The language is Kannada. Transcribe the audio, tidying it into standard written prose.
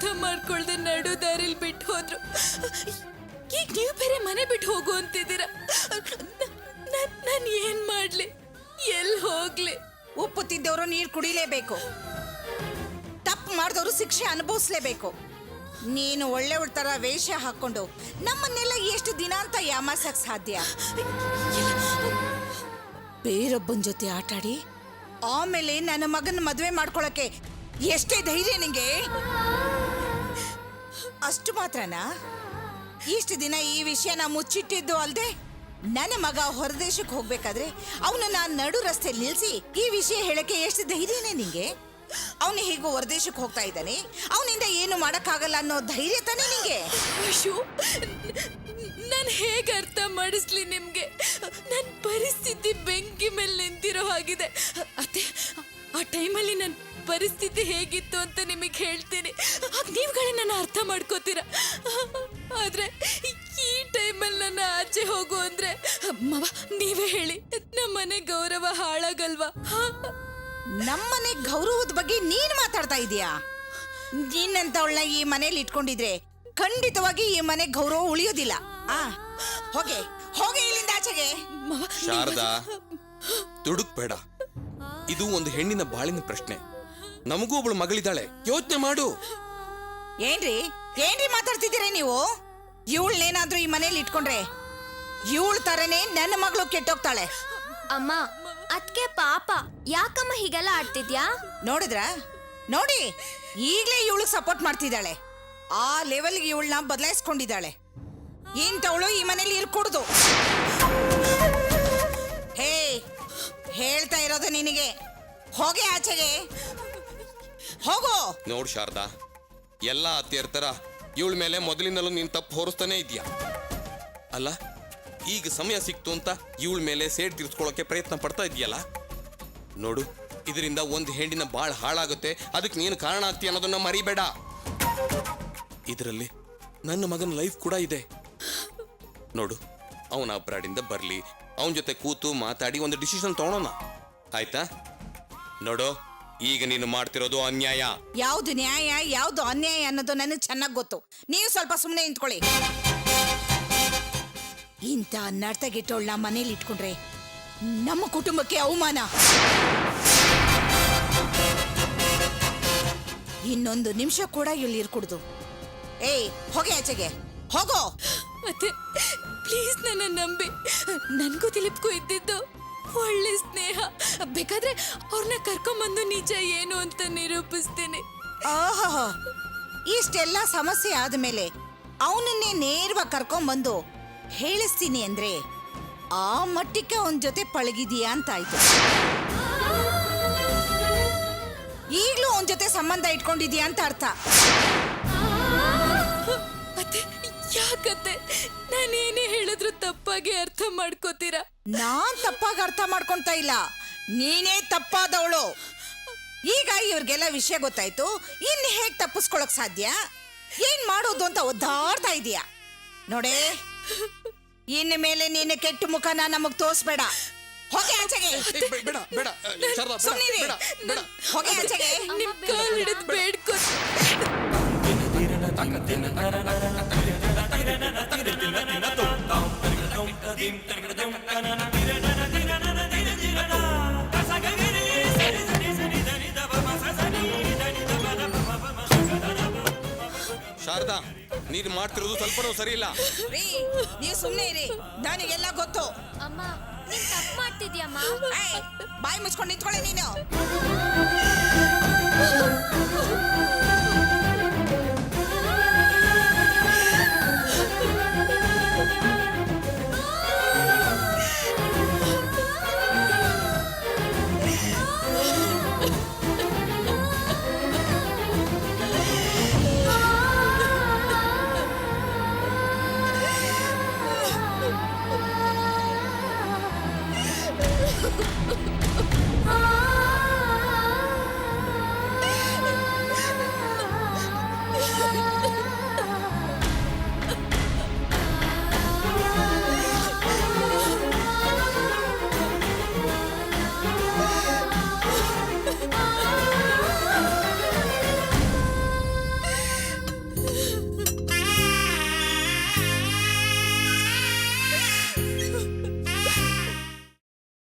ಅರ್ಥ ಮಾಡ್ಕೊಳ್ದೆ ನಡು ದಾರಿಲ್ ಬಿಟ್ಟು ಹೋದ್ರು. ಈಗ ನೀವು ಬೇರೆ ಮನೆ ಬಿಟ್ಟು ಹೋಗು ಅಂತಿದ್ದೀರಾ. ನಾನು ಏನ್ ಮಾಡ್ಲಿ, ಎಲ್ಲಿ ಹೋಗ್ಲಿ? ಉಪ್ಪು ತಿದ್ದವರು ನೀರು ಕುಡಿಲೇಬೇಕು, ತಪ್ಪು ಮಾಡಿದವರು ಶಿಕ್ಷೆ ಅನುಭವಿಸ್ಲೇಬೇಕು. ನೀನು ಒಳ್ಳೆ ತರ ವೇಷ ಹಾಕೊಂಡು ನಮ್ಮನ್ನೆಲ್ಲ ಎಷ್ಟು ದಿನ ಅಂತ ಯಾಮಾರ್ಸಕ್ ಸಾಧ್ಯ? ಬೇರೊಬ್ಬನ ಜೊತೆ ಆಟಾಡಿ ಆಮೇಲೆ ನನ್ನ ಮಗನ ಮದುವೆ ಮಾಡ್ಕೊಳಕ್ಕೆ ಎಷ್ಟೇ ಧೈರ್ಯ ನಿಂಗೆ? ಅಷ್ಟು ಮಾತ್ರನಾ? ಇಷ್ಟು ದಿನ ಈ ವಿಷಯನ ಮುಚ್ಚಿಟ್ಟಿದ್ದು ಅಲ್ದೆ ನನ್ನ ಮಗ ಹೊರದೇಶಕ್ಕೆ ಹೋಗ್ಬೇಕಾದ್ರೆ ಅವನು ನಾನು ನಡು ರಸ್ತೆ ನಿಲ್ಸಿ ಈ ವಿಷಯ ಹೇಳಕ್ಕೆ ಎಷ್ಟು ಧೈರ್ಯನೇ ನಿಂಗೆ? ಅವನು ಹೇಗೂ ಹೊರದೇಶಕ್ಕೆ ಹೋಗ್ತಾ ಇದ್ದಾನೆ, ಅವನಿಂದ ಏನು ಮಾಡಕ್ಕಾಗಲ್ಲ ಅನ್ನೋ ಧೈರ್ಯ ತಾನೇ ನಿಂಗೆ? ಅಯ್ಯೋ, ನಾನು ಹೇಗೆ ಅರ್ಥ ಮಾಡಿಸ್ಲಿ ನಿಮ್ಗೆ? ನನ್ನ ಪರಿಸ್ಥಿತಿ ಬೆಂಕಿ ಮೇಲೆ ನಿಂತಿರೋ ಹಾಗಿದೆ. ಅತ್ತೆ, ಆ ಟೈಮಲ್ಲಿ ನನ್ನ ಪರಿಸ್ಥಿತಿ ಹೇಗಿತ್ತು ಅಂತ ನಿಮಗೆ ಹೇಳ್ತೀನಿ, ಆಗ ನೀವುಗಳೇ ನನ್ನ ಅರ್ಥ ಮಾಡ್ಕೋತೀರಾ. ಆದ್ರೆ ಈ ಟೈಮಲ್ಲಿ ನನ್ನ ಆಚೆ ಹೋಗು ಅಂದ್ರೆ ಮವ ನೀವೇ ಹೇಳಿ, ನಮ್ಮನೆ ಗೌರವ ಹಾಳಾಗಲ್ವಾ? ನಮ್ಮನೆ ಗೌರವದ ಬಗ್ಗೆ ನೀನ್ ಮಾತಾಡ್ತಾ ಇದೀಯಾ? ನೀನಂತವಳನ್ನ ಈ ಮನೇಲಿ ಇಟ್ಕೊಂಡಿದ್ರೆ ಖಂಡಿತವಾಗಿ ಈ ಮನೆ ಗೌರವ ಉಳಿಯೋದಿಲ್ಲ. ಹೋಗೆ ಹೋಗೆ ಇಲ್ಲಿಂದ ಆಚೆಗೆ. ಶಾರದಾ, ದುಡುಕ್ಬೇಡ. ಇದು ಒಂದು ಹೆಣ್ಣಿನ ಬಾಳಿನ ಪ್ರಶ್ನೆ. ನಮಗೂ ಒಬ್ಳು ಮಗಳಿದ್ದಾಳೆ, ಯೋಚನೆ ಮಾಡು. ಏನ್ರಿ ಏನ್ರಿ ಮಾತಾಡ್ತಿದ್ದೀರಾ ನೀವು? ಇವಳನ್ನೇನಾದ್ರೂ ಈ ಮನೇಲಿ ಇಟ್ಕೊಂಡ್ರೆ ಇವಳ ತರನೇ ನನ್ನ ಮಗಳು ಕೆಟ್ಟೋಗ್ತಾಳೆ. ಅಮ್ಮ, ಅದ್ಕೆ ಪಾಪ, ಯಾಕಮ್ಮ ಹೀಗೆಲ್ಲ ಆಡ್ತಿದ್ಯಾ? ನೋಡಿದ್ರ ನೋಡಿ, ಈಗ್ಲೇ ಇವಳಿಗೆ ಸಪೋರ್ಟ್ ಮಾಡ್ತಿದ್ದಾಳೆ. ಆ ಲೆವೆಲ್ಗೆ ಇವಳನ್ನ ಬದಲಾಯಿಸ್ಕೊಂಡಿದ್ದಾಳೆ. ಇಂಥವಳು ಈ ಮನೇಲಿ ಇರ್ಕೊಡ್ದು. ಹೇ, ಹೇಳ್ತಾ ಇರೋದು ನಿನಗೆ. ಹೋಗೆ ಆಚೆಗೆ ಹೋಗೋ. ನೋಡ್ ಶಾರದಾ, ಎಲ್ಲ ಅತ್ತೆಯರ ತರ ಇವಳ ಮೇಲೆ ಮೊದಲಿನಲ್ಲೂ ನೀನ್ ತಪ್ಪು ಹೊರಿಸ್ತಾನೆ ಇದೆಯಾ? ಅಲ್ಲ, ಈಗ ಸಮಯ ಸಿಕ್ತು ಅಂತ ಇವಳ ಮೇಲೆ ಸೇಡ್ ತೀರ್ಸ್ಕೊಳ್ಳೋಕೆ ಪ್ರಯತ್ನ ಪಡ್ತಾ ಇದೆಯಲ್ಲ. ನೋಡು, ಇದರಿಂದ ಒಂದು ಹೆಣ್ಣಿನ ಬಾಳ ಹಾಳಾಗುತ್ತೆ. ಅದಕ್ಕೆ ನೀನು ಕಾರಣ ಆಗ್ತೀಯ ಅನ್ನೋದನ್ನ ಮರಿಬೇಡ. ಇದರಲ್ಲಿ ನನ್ನ ಮಗನ ಲೈಫ್ ಕೂಡ ಇದೆ. ನೋಡು, ಅವನ ಅಬ್ರಾಡಿಂದ ಬರ್ಲಿ, ಅವನ ಜೊತೆ ಕೂತು ಮಾತಾಡಿ ಒಂದು ಡಿಸಿಷನ್ ತಗೊಳೋಣ, ಆಯ್ತಾ? ನೋಡು, ಈಗ ನೀನು ಮಾಡ್ತಿರೋದು ಅನ್ಯಾಯ. ಯಾವ್ದು ನ್ಯಾಯ ಯಾವ್ದು ಅನ್ಯಾಯ ಅನ್ನೋದು ನನಗೆ ಚೆನ್ನಾಗಿ ಗೊತ್ತು. ನೀವು ಸ್ವಲ್ಪ ಸುಮ್ಮನೆ ನಿಂತ್ಕೊಳ್ಳಿ. ಇಂಥ ನರ್ತಗಿಟ್ಟೋಳ್ನ ಮನೇಲಿ ಇಟ್ಕೊಂಡ್ರೆ ನಮ್ಮ ಕುಟುಂಬಕ್ಕೆ ಅವಮಾನ. ಇನ್ನೊಂದು ನಿಮಿಷ ಕೂಡ ಇಲ್ಲಿ ಇರ್ಕೂಡ್ದು. ಏಯ್, ಹೋಗಿ ಆಚೆಗೆ ಹೋಗೋ. ಮತ್ತೆ ಪ್ಲೀಸ್ ನನ್ನ ನಂಬಿ. ನನ್ಗೂ ದಿಲೀಪ್ಗೂ ಇದ್ದಿದ್ದು ಒಳ್ಳೆ ಸ್ನೇಹ. ಬೇಕಾದ್ರೆ ಅವ್ರನ್ನ ಕರ್ಕೊಂಬಂದು ನಿಜ ಏನು ಅಂತ ನಿರೂಪಿಸ್ತೀನಿ. ಆಹಾ, ಇಷ್ಟೆಲ್ಲ ಸಮಸ್ಯೆ ಆದ್ಮೇಲೆ ಅವನನ್ನೇ ನೇರವಾಗಿ ಕರ್ಕೊಂಬಂದು ಹೇಳಿಸ್ತೀನಿ ಅಂದ್ರೆ ಆ ಮಟ್ಟಕ್ಕೆ ಅವನ ಜೊತೆ ಪಳಗಿದೀಯಾ ಅಂತ ಆಯ್ತು. ಈಗ್ಲೂ ಅವನ ಜೊತೆ ಸಂಬಂಧ ಇಟ್ಕೊಂಡಿದೀಯಾ ಅಂತ ಅರ್ಥ. ಮತ್ತೆ ಯಾಕತ್ತೆ ನಾನೇನೇ ಹೇಳಿದ್ರು ತಪ್ಪಾಗಿ ಅರ್ಥ ಮಾಡ್ಕೋತೀರಾ? ನಾನ್ ತಪ್ಪಾಗಿ ಅರ್ಥ ಮಾಡ್ಕೊಂತಾ ಇಲ್ಲ, ನೀನೇ ತಪ್ಪಾದವಳು. ಈಗ ಇವ್ರಿಗೆಲ್ಲ ವಿಷಯ ಗೊತ್ತಾಯ್ತು, ಇನ್ನು ಹೇಗ್ ತಪ್ಪಿಸ್ಕೊಳಕ್ ಸಾಧ್ಯ? ಏನ್ ಮಾಡೋದು ಅಂತ ಒದ್ದಾಡ್ತಾ ಇದೀಯ ನೋಡೇ. ಇನ್ನು ಮೇಲೆ ನೀನು ಕೆಟ್ಟ ಮುಖನ ನಮಗ್ ತೋರ್ಸ್ಬೇಡ. ಹೋಗಿ ಆಚೆಗೆ. ಸುಮ್ನಿರಿ, ಹೋಗಿ ಆಚೆಗೆ. ನಿಮ್ ಕಾಲ್ ಹಿಡಿದು ಬೇಡ್ಕೊ. ಶಾರದಾ, ನೀನು ಮಾಡ್ತಿರೋದು ಸ್ವಲ್ಪನೂ ಸರಿ ಇಲ್ಲ. ನೀವು ಸುಮ್ಮನೆ ಇರಿ, ನನಗೆಲ್ಲ ಗೊತ್ತು. ಅಮ್ಮ, ನೀನ್ ತಪ್ಪು ಮಾಡ್ತಿದ್ಯಮ್ಮ. ಬಾಯಿ ಮುಚ್ಕೊಂಡು ನಿಂತ್ಕೊಳ್ಳಿ ನೀನು.